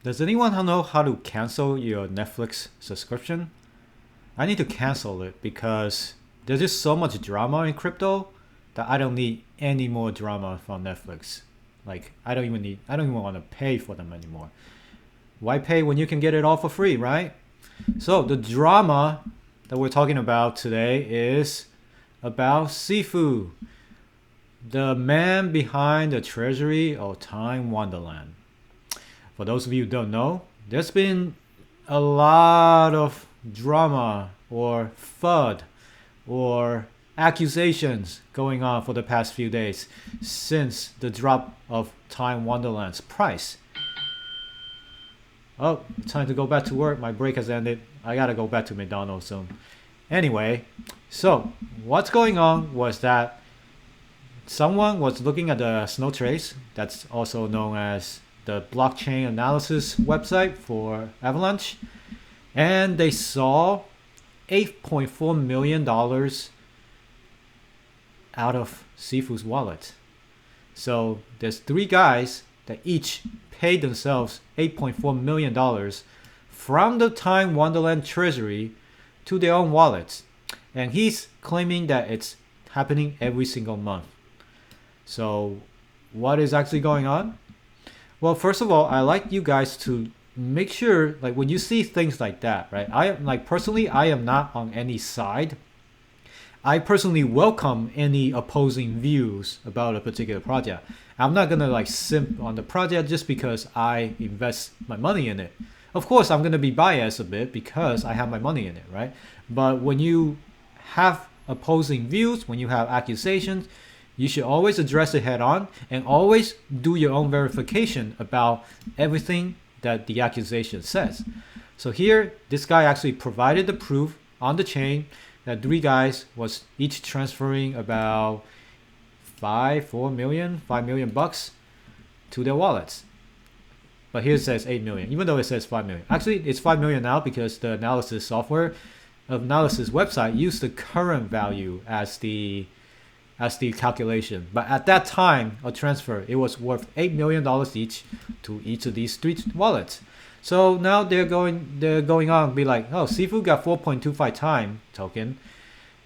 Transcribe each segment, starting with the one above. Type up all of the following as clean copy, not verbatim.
Does anyone know how to cancel your Netflix subscription? I need to cancel it because there's just so much drama in crypto that I don't need any more drama from Netflix. Like I don't even want to pay for them anymore. Why pay when you can get it all for free, right? So the drama that we're talking about today is about Sifu, the man behind the treasury of Time Wonderland. For those of you who don't know, there's been a lot of drama or FUD or accusations going on for the past few days since the drop of Time Wonderland's price. Oh, time to go back to work. My break has ended. I gotta go back to McDonald's soon. Anyway, so what's going on was that someone was looking at the Snow Trace, that's also known as the blockchain analysis website for Avalanche, and they saw $8.4 million out of Sifu's wallet. So there's three guys that each paid themselves $8.4 million from the Time Wonderland treasury to their own wallets. And he's claiming that it's happening every single month. So what is actually going on? Well, first of all, I like you guys to make sure, like when you see things like that, right? I am not on any side. I personally welcome any opposing views about a particular project. I'm not gonna like simp on the project just because I invest my money in it. Of course, I'm gonna be biased a bit because I have my money in it, right? But when you have opposing views, when you have accusations, you should always address it head on and always do your own verification about everything that the accusation says. So here, this guy actually provided the proof on the chain that three guys was each transferring about $5 million bucks to their wallets. But here it says 8 million, even though it says 5 million. Actually, it's 5 million now because the analysis website used the current value as the calculation. But at that time of transfer, it was worth $8 million each to each of these three wallets. So now they're going on and be like, oh, Sifu got 4.25 time token,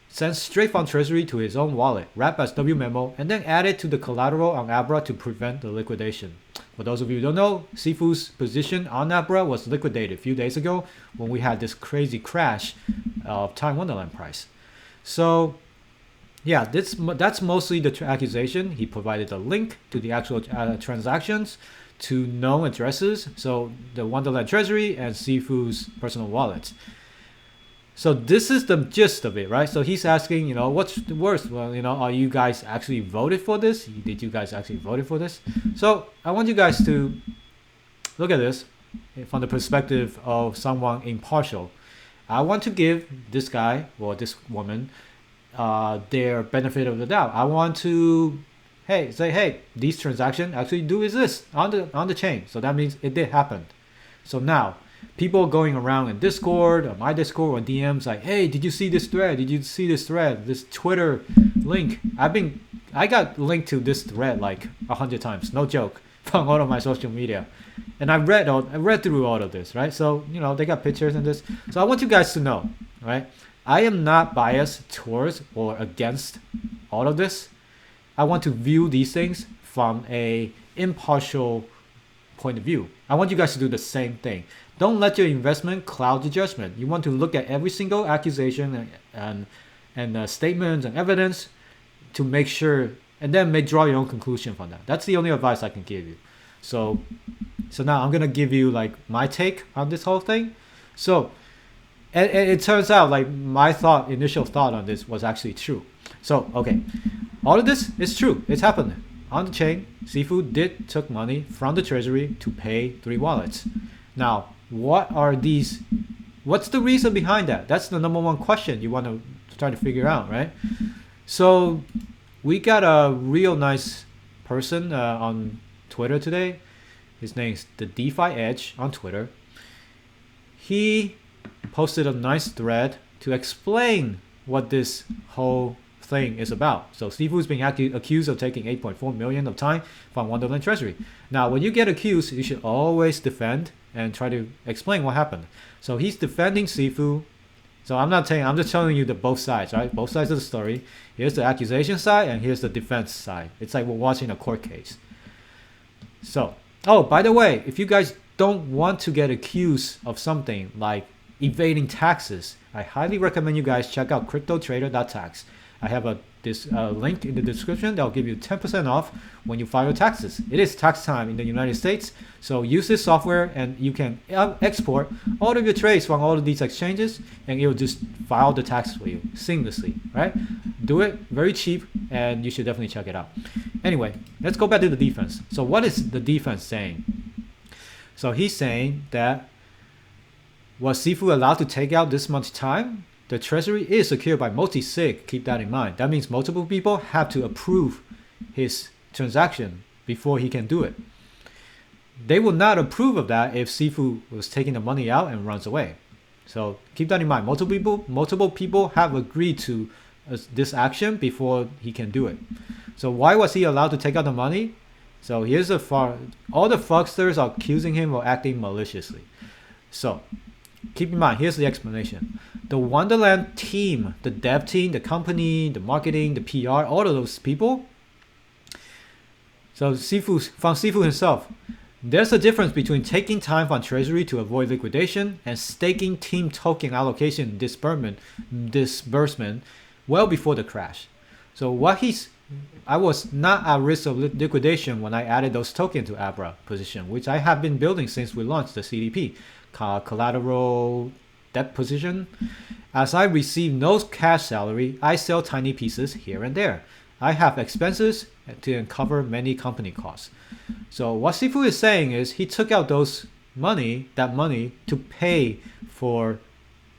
sent straight from treasury to his own wallet, wrapped as W memo, and then added to the collateral on Abra to prevent the liquidation. For those of you who don't know, Sifu's position on Abra was liquidated a few days ago when we had this crazy crash of Time Wonderland price. So yeah, that's mostly the accusation. He provided a link to the actual transactions to known addresses, so the Wonderland treasury and Sifu's personal wallets. So this is the gist of it, right? So he's asking, what's the worst? Well, are you guys actually voted for this? Did you guys actually voted for this? So I want you guys to look at this from the perspective of someone impartial. I want to give this guy or this woman their benefit of the doubt. I want to say, hey, these transactions actually do exist on the chain. So that means it did happen. So now people going around in Discord or my Discord or DMs like, hey, did you see this thread? Did you see this thread? This Twitter link? I got linked to this thread like 100 times, no joke, from all of my social media. And I read through all of this, right? So, they got pictures in this. So I want you guys to know, right? I am not biased towards or against all of this. I want to view these things from a impartial point of view. I want you guys to do the same thing. Don't let your investment cloud your judgment. You want to look at every single accusation and statements and evidence to make sure, and then draw your own conclusion from that. That's the only advice I can give you. So now I'm gonna give you like my take on this whole thing. So and it turns out like my initial thought on this was actually true. So okay, all of this is true. It's happened on the chain. Sifu did took money from the treasury to pay three wallets. Now, what's the reason behind that? That's the number one question you want to try to figure out, right? So we got a real nice person on Twitter today. His name's the Defi Edge on Twitter. He posted a nice thread to explain what this whole thing is about. So Sifu's being accused of taking 8.4 million of time from Wonderland Treasury. Now, when you get accused, you should always defend and try to explain what happened. So he's defending Sifu. So I'm just telling you the both sides, right? Both sides of the story. Here's the accusation side and here's the defense side. It's like we're watching a court case. So, oh, by the way, if you guys don't want to get accused of something like evading taxes, I highly recommend you guys check out cryptotrader.tax. I have this link in the description that will give you 10% off when you file your taxes. It is tax time in the United States, so use this software and you can export all of your trades from all of these exchanges and it will just file the tax for you seamlessly, right? Do it very cheap and you should definitely check it out. Anyway, let's go back to the defense. So what is the defense saying? So he's saying that was Sifu allowed to take out this much time? The treasury is secured by multi-sig. Keep that in mind. That means multiple people have to approve his transaction before he can do it. They will not approve of that if Sifu was taking the money out and runs away. So keep that in mind. Multiple people have agreed to this action before he can do it. So why was he allowed to take out the money? So here's all the fraudsters are accusing him of acting maliciously. So keep in mind, here's the explanation. The Wonderland team, the dev team, the company, the marketing, the PR, all of those people. So from Sifu himself, there's a difference between taking time from treasury to avoid liquidation and staking team token allocation disbursement well before the crash. So I was not at risk of liquidation when I added those tokens to Abra position, which I have been building since we launched the CDP, collateral debt position. As I receive no cash salary, I sell tiny pieces here and there. I have expenses to cover many company costs. So what Sifu is saying is he took out that money to pay for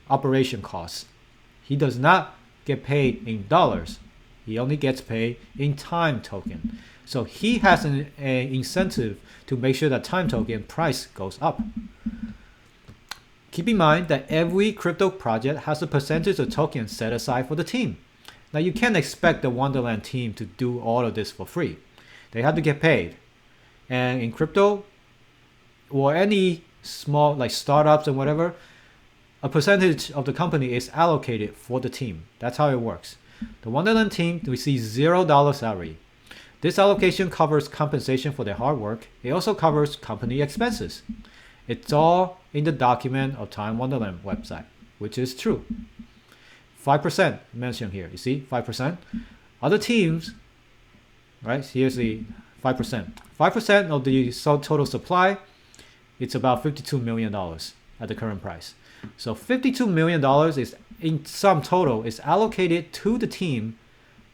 operation costs. He does not get paid in dollars. He only gets paid in time token. So he has an incentive to make sure that time token price goes up. Keep in mind that every crypto project has a percentage of tokens set aside for the team. Now you can't expect the Wonderland team to do all of this for free. They have to get paid. And in crypto, or any small like startups and whatever, a percentage of the company is allocated for the team. That's how it works. The Wonderland team receives $0 salary. This allocation covers compensation for their hard work. It also covers company expenses. It's all in the document of Time Wonderland website, which is true. 5% mentioned here. You see, 5%. Other teams, right? Here's the 5%. 5% of the total supply, it's about $52 million at the current price. So $52 million is in sum total is allocated to the team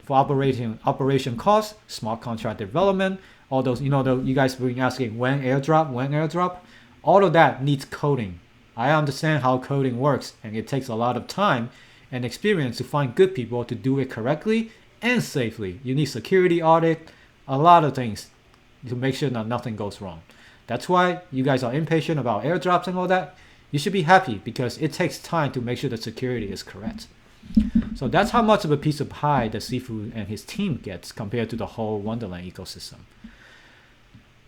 for operation costs, smart contract development, all those, you guys have been asking when airdrop. All of that needs coding. I understand how coding works, and it takes a lot of time and experience to find good people to do it correctly and safely. You need security audit, a lot of things to make sure that nothing goes wrong. That's why you guys are impatient about airdrops and all that. You should be happy because it takes time to make sure the security is correct. So that's how much of a piece of pie that Sifu and his team gets compared to the whole Wonderland ecosystem.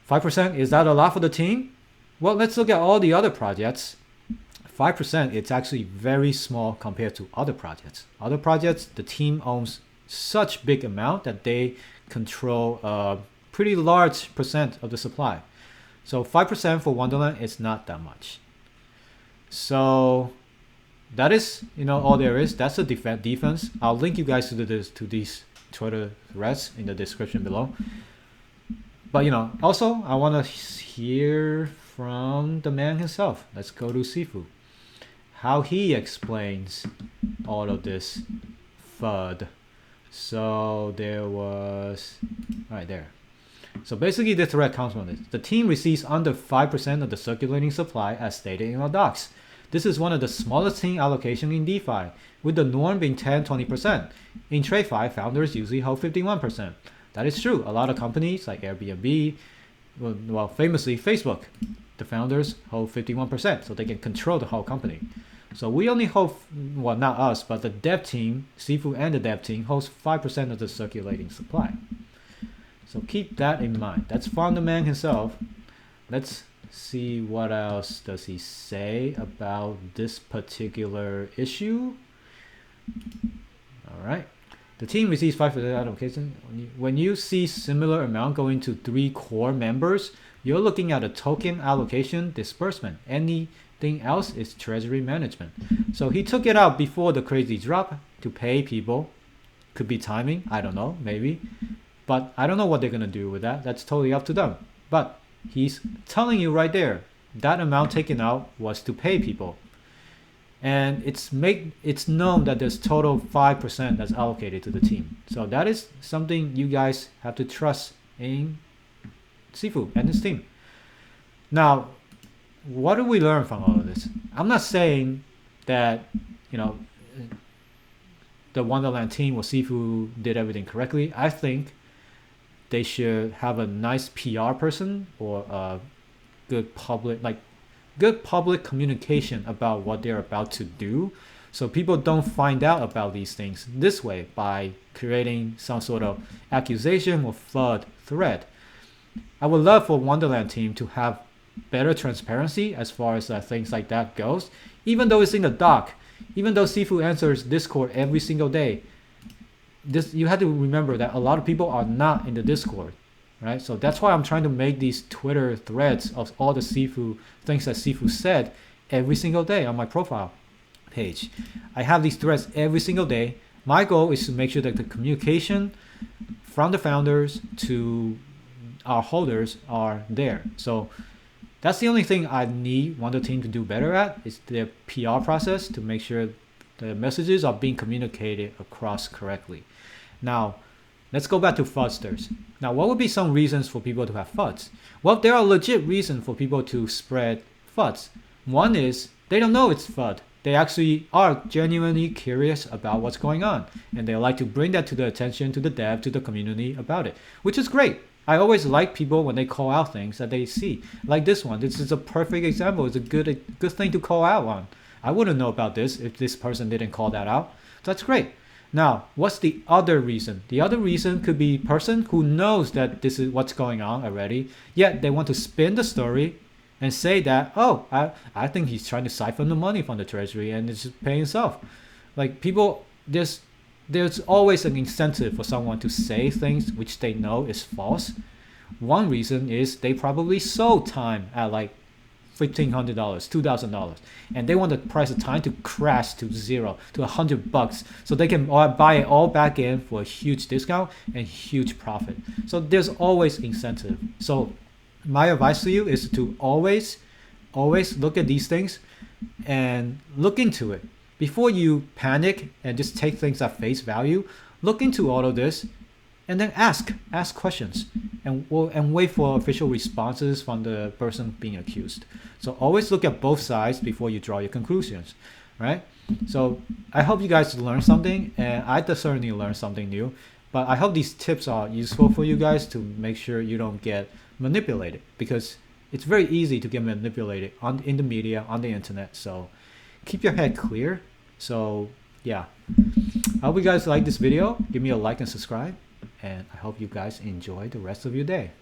5%, is that a lot for the team? Well, let's look at all the other projects. 5%, it's actually very small compared to other projects. Other projects, the team owns such big amount that they control a pretty large percent of the supply. So 5% for Wonderland is not that much. So that is, all there is. That's the defense. I'll link you guys to these Twitter threads in the description below. But also I want to hear from the man himself. Let's go to Sifu. How he explains all of this FUD. So there was right there. So basically the thread comes from this. The team receives under 5% of the circulating supply as stated in our docs. This is one of the smallest team allocation in DeFi, with the norm being 10-20%. In TradeFi, founders usually hold 51%. That is true. A lot of companies like Airbnb, well, famously Facebook, the founders hold 51%, so they can control the whole company. So we only hold, well, not us, but the dev team, Sifu and the dev team, holds 5% of the circulating supply. So keep that in mind. That's Founder Man himself. Let's see what else does he say about this particular issue. All right. The team receives 5% allocation. When you see similar amount going to 3 core members, you're looking at a token allocation disbursement. Anything else is treasury management. So he took it out before the crazy drop to pay people. Could be timing, I don't know, maybe. But I don't know what they're gonna do with that. That's totally up to them. But he's telling you right there, that amount taken out was to pay people. And it's known that there's total 5% that's allocated to the team. So that is something you guys have to trust in Sifu and his team. Now, what do we learn from all of this? I'm not saying that, you know, the Wonderland team or Sifu did everything correctly. I think they should have a nice PR person or a good public communication about what they're about to do, so people don't find out about these things this way by creating some sort of accusation or FUD thread. I would love for Wonderland team to have better transparency as far as things like that goes, even though it's in the doc, even though Sifu answers Discord every single day. You have to remember that a lot of people are not in the Discord, right? So that's why I'm trying to make these Twitter threads of all the Sifu things that Sifu said every single day on my profile page. I have these threads every single day. My goal is to make sure that the communication from the founders to our holders are there. So that's the only thing I need Wonder Team to do better at, is their PR process, to make sure the messages are being communicated across correctly. Now, let's go back to FUDsters. Now, what would be some reasons for people to have FUDs? Well, there are legit reasons for people to spread FUDs. One is they don't know it's FUD. They actually are genuinely curious about what's going on, and they like to bring that to the attention to the dev, to the community about it, which is great. I always like people when they call out things that they see. Like this one. This is a perfect example. It's a good thing to call out on. I wouldn't know about this if this person didn't call that out. So that's great. Now, what's the other reason? The other reason could be person who knows that this is what's going on already, yet they want to spin the story and say that, oh, I think he's trying to siphon the money from the treasury and it's just paying himself. Like, people, there's always an incentive for someone to say things which they know is false. One reason is they probably sold time at like $1,500, $2,000, and they want the price of time to crash to zero, to $100, so they can buy it all back in for a huge discount and huge profit. So there's always incentive. So my advice to you is to always look at these things and look into it before you panic and just take things at face value. Look into all of this and then ask questions and wait for official responses from the person being accused. So always look at both sides before you draw your conclusions, right? So I hope you guys learned something, and I certainly learned something new. But I hope these tips are useful for you guys to make sure you don't get manipulated, because it's very easy to get manipulated in the media, on the internet. So keep your head clear. So yeah, I hope you guys like this video. Give me a like and subscribe, and I hope you guys enjoy the rest of your day.